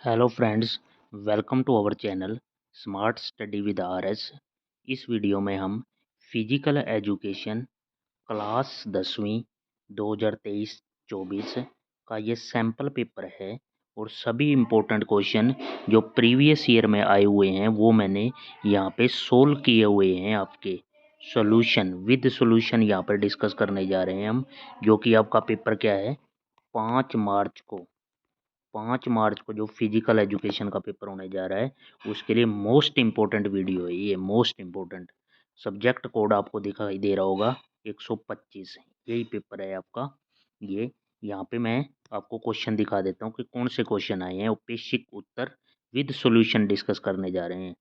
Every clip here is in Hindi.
Hello friends, welcome to our channel smart study with RS. इस वीडियो में हम फिजिकल एजुकेशन क्लास 10वीं 2023-24 का ये सैम्पल पेपर है और सभी इम्पोर्टेंट क्वेश्चन जो प्रीवियस ईयर में आए हुए हैं वो मैंने यहाँ पे सोल्व किए हुए हैं। आपके सॉल्यूशन विद सॉल्यूशन यहाँ पर डिस्कस करने जा रहे हैं हम, जो कि आपका पेपर क्या है 5 मार्च को 5 मार्च को जो फिजिकल एजुकेशन का पेपर होने जा रहा है उसके लिए मोस्ट इम्पोर्टेंट वीडियो है ये। मोस्ट इम्पोर्टेंट सब्जेक्ट कोड आपको दिखाई दे रहा होगा 125, यही पेपर है आपका ये। यहाँ पे मैं आपको क्वेश्चन दिखा देता हूँ कि कौन से क्वेश्चन आए हैं। औपनिवेशिक उत्तर विद सॉल्यूशन डिस्कस करने जा रहे हैं।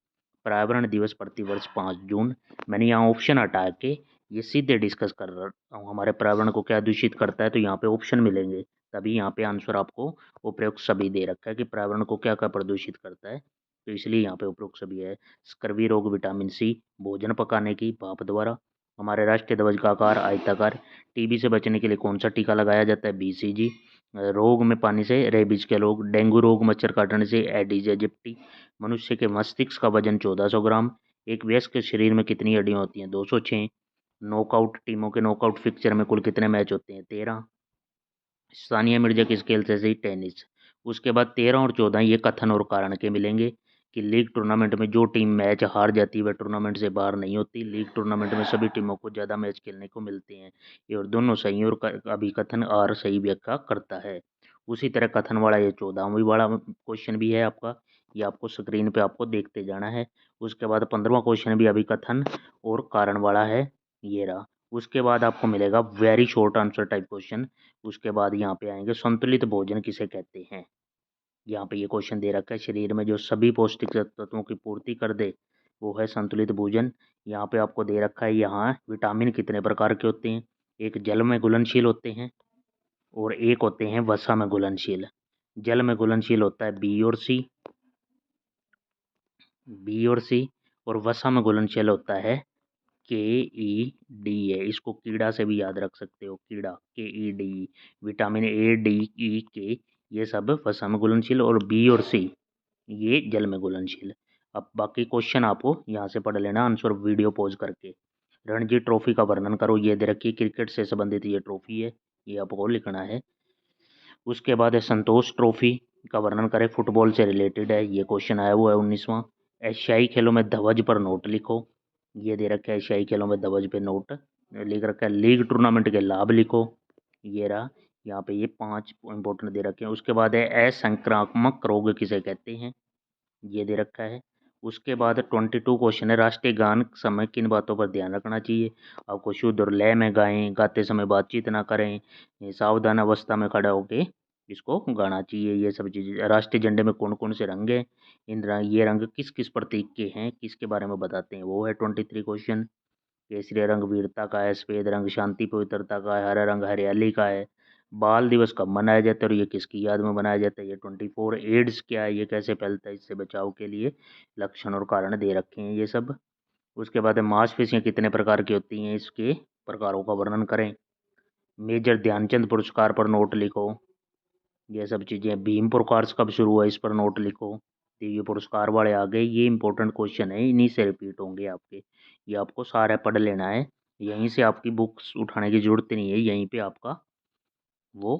पर्यावरण दिवस प्रतिवर्ष 5 जून। मैंने यहाँ ऑप्शन हटा के ये सीधे डिस्कस कर रहा हूँ हमारे पर्यावरण को क्या दूषित करता है, तो यहाँ पे ऑप्शन मिलेंगे तभी यहाँ पे आंसर आपको उपरोक्त सभी दे रखा है कि पर्यावरण को क्या क्या प्रदूषित करता है, तो इसलिए यहाँ पे उपरोक्त सभी है। स्कर्वी रोग विटामिन सी, भोजन पकाने की भाप द्वारा, हमारे राष्ट्रीय ध्वज का आकार आयताकार, टीबी से बचने के लिए कौन सा टीका लगाया जाता है बीसीजी, रोग में पानी से रेबीज के रोग, डेंगू रोग मच्छर काटने से एडिज एजिप्टी, मनुष्य के मस्तिष्क का वजन 1400 ग्राम, एक वयस्क के शरीर में कितनी हड्डियां होती हैं 206, नॉकआउट टीमों के नॉकआउट फिक्चर में कुल कितने मैच होते हैं 13, सानिया मिर्जा किस खेल से सही टेनिस। उसके बाद 13 और 14 ये कथन और कारण के मिलेंगे कि लीग टूर्नामेंट में जो टीम मैच हार जाती है वह टूर्नामेंट से बाहर नहीं होती। लीग टूर्नामेंट में सभी टीमों को ज़्यादा मैच खेलने को मिलते हैं। ये और दोनों सही और अभिकथन और सही व्याख्या करता है। उसी तरह कथन वाला ये 14वीं वाला क्वेश्चन भी है आपका, ये आपको स्क्रीन पे आपको देखते जाना है। उसके बाद 15वां क्वेश्चन भी अभिकथन और कारण वाला है, ये रहा। उसके बाद आपको मिलेगा very short answer type question. उसके बाद यहाँ पे आएंगे संतुलित भोजन किसे कहते हैं। यहाँ पे ये क्वेश्चन दे रखा है शरीर में जो सभी पौष्टिक तत्वों की पूर्ति कर दे वो है संतुलित भोजन। यहाँ पे आपको दे रखा है यहाँ विटामिन कितने प्रकार के होते हैं, एक जल में घुलनशील होते हैं और एक होते हैं वसा में घुलनशील। जल में घुलनशील होता है बी और सी और वसा में घुलनशील होता है के ई डी है। इसको कीड़ा से भी याद रख सकते हो, कीड़ा के E D. Vitamin A D E K ये सब वसा में घुलनशील और बी और सी ये जल में घुलनशील। अब बाकी क्वेश्चन आपको यहाँ से पढ़ लेना आंसर वीडियो पॉज करके। रणजी ट्रॉफी का वर्णन करो, ये दे रखी क्रिकेट से संबंधित ये ट्रॉफी है, ये आपको लिखना है। उसके बाद है संतोष ट्रॉफी का वर्णन करें, फुटबॉल से रिलेटेड है, ये क्वेश्चन आया हुआ है 19वां। एशियाई खेलों में ध्वज पर नोट लिखो, ये दे रखा है एशियाई खेलों में ध्वज पे नोट लिख रखा है। लीग टूर्नामेंट के लाभ लिखो, ये रहा। यहाँ पे ये 5 इंपॉर्टेंट दे रखे हैं। उसके बाद है असंक्रामक रोग किसे कहते हैं, ये दे रखा है। उसके बाद 22 क्वेश्चन है राष्ट्रीय गान समय किन बातों पर ध्यान रखना चाहिए। आपको शुद्ध और लय में गाएं, गाते समय बातचीत ना करें, सावधान अवस्था में खड़ा होके इसको गाना चाहिए, ये सब चीज़ें। राष्ट्रीय झंडे में कौन कौन से रंग हैं, इन रंग ये रंग किस किस प्रतीक के हैं, किसके बारे में बताते हैं, वो है 23 क्वेश्चन। केसरी रंग वीरता का है, सफेद रंग शांति पवित्रता का है, हरा रंग हरियाली का है। बाल दिवस कब मनाया जाता है और ये किसकी याद में मनाया जाता है, ये 24। एड्स क्या है, ये कैसे फैलता है, इससे बचाव के लिए लक्षण और कारण दे रखे हैं ये सब। उसके बाद मांसपेशियाँ कितने प्रकार की होती हैं, इसके प्रकारों का वर्णन करें। मेजर ध्यानचंद पुरस्कार पर नोट लिखो, ये सब चीज़ें। भीम पुरस्कार कब शुरू हुआ, इस पर नोट लिखो। तो ये पुरस्कार वाले आ गए, ये इंपॉर्टेंट क्वेश्चन है, इन्हीं से रिपीट होंगे आपके। ये आपको सारा पढ़ लेना है, यहीं से आपकी बुक्स उठाने की जरूरत नहीं है, यहीं पे आपका वो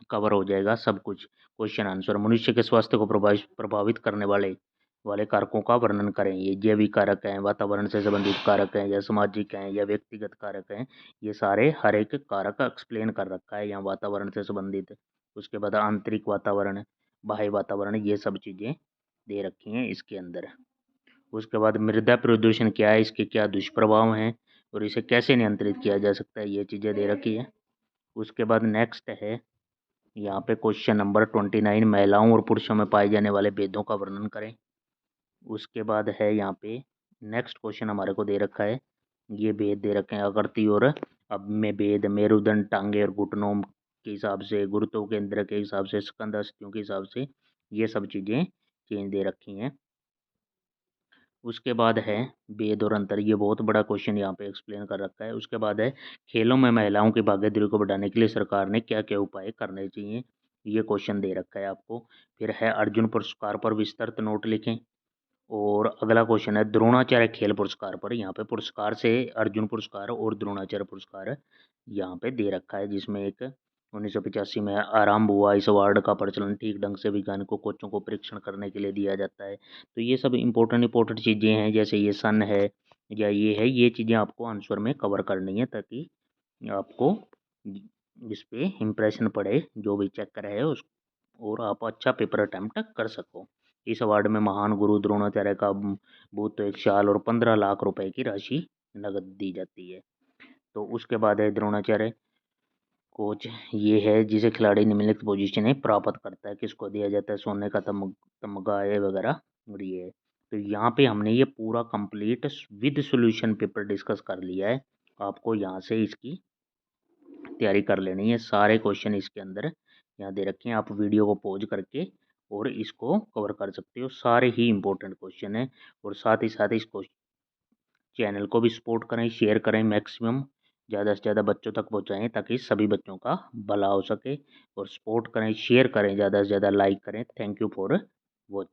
कवर हो जाएगा सब कुछ। Question answer. मनुष्य के स्वास्थ्य को प्रभावित करने वाले वाले कारकों का वर्णन करें। ये जैविक कारक हैं, वातावरण से संबंधित कारक हैं, या सामाजिक हैं, या व्यक्तिगत कारक हैं। ये सारे हर एक कारक एक्सप्लेन कर रखा है यहाँ वातावरण से संबंधित। उसके बाद आंतरिक वातावरण, बाह्य वातावरण, ये सब चीज़ें दे रखी हैं इसके अंदर। उसके बाद मृदा प्रदूषण क्या है, इसके क्या दुष्प्रभाव हैं और इसे कैसे नियंत्रित किया जा सकता है, ये चीज़ें दे रखी है। उसके बाद नेक्स्ट है यहाँ पे क्वेश्चन नंबर 29, महिलाओं और पुरुषों में पाए जाने वाले भेदों का वर्णन करें। उसके बाद है यहाँ पे नेक्स्ट क्वेश्चन हमारे को दे रखा है, ये भेद दे रखे हैं आकृति और अब में भेद, मेरुदंड टांगे और घुटनों के हिसाब से, गुरुत्व केंद्र के हिसाब से, स्कंद अस्थियों के हिसाब से, ये सब चीज़ें चेंज दे रखी हैं। उसके बाद है भेद और अंतर, ये बहुत बड़ा क्वेश्चन यहाँ पे एक्सप्लेन कर रखा है। उसके बाद है खेलों में महिलाओं की भागीदारी को बढ़ाने के लिए सरकार ने क्या क्या उपाय करने चाहिए, ये क्वेश्चन दे रखा है आपको। फिर है अर्जुन पुरस्कार पर विस्तृत नोट लिखें। और अगला क्वेश्चन है द्रोणाचार्य खेल पुरस्कार पर। यहाँ पे पुरस्कार से अर्जुन पुरस्कार और द्रोणाचार्य पुरस्कार यहाँ पे दे रखा है, जिसमें एक 1985 में आरंभ हुआ। इस अवार्ड का प्रचलन ठीक ढंग से वैज्ञानिकों कोचों को परीक्षण करने के लिए दिया जाता है। तो ये सब इंपॉर्टेंट चीज़ें हैं, जैसे ये सन है या ये है, ये चीज़ें आपको आंसर में कवर करनी है ताकि आपको इस पे इम्प्रेशन पड़े जो भी चेक करे है उस, और आप अच्छा पेपर अटैम्प्ट कर सको। इस अवार्ड में महान गुरु द्रोणाचार्य का भूत 1 साल और 15 लाख रुपए की राशि नगद दी जाती है। तो उसके बाद है द्रोणाचार्य कोच, ये है जिसे खिलाड़ी निम्नलिखित पोजीशन है प्राप्त करता है। किसको दिया जाता है? सोने का तमगा है वगैरह, और ये है। तो यहाँ पे हमने ये पूरा complete with solution paper discuss कर लिया है। आपको यहाँ से इसकी तैयारी कर लेनी है। सारे क्वेश्चन इसके अंदर यहाँ दे रखे हैं, आप वीडियो को पॉज करके और इसको कवर कर सकते हो। सारे ही इंपॉर्टेंट क्वेश्चन हैं। और साथ ही साथ इसको चैनल को भी सपोर्ट करें, शेयर करें, मैक्सिमम ज़्यादा से ज़्यादा बच्चों तक पहुँचाएँ ताकि सभी बच्चों का भला हो सके। और सपोर्ट करें, शेयर करें, ज़्यादा से ज़्यादा लाइक करें। Thank you for watching.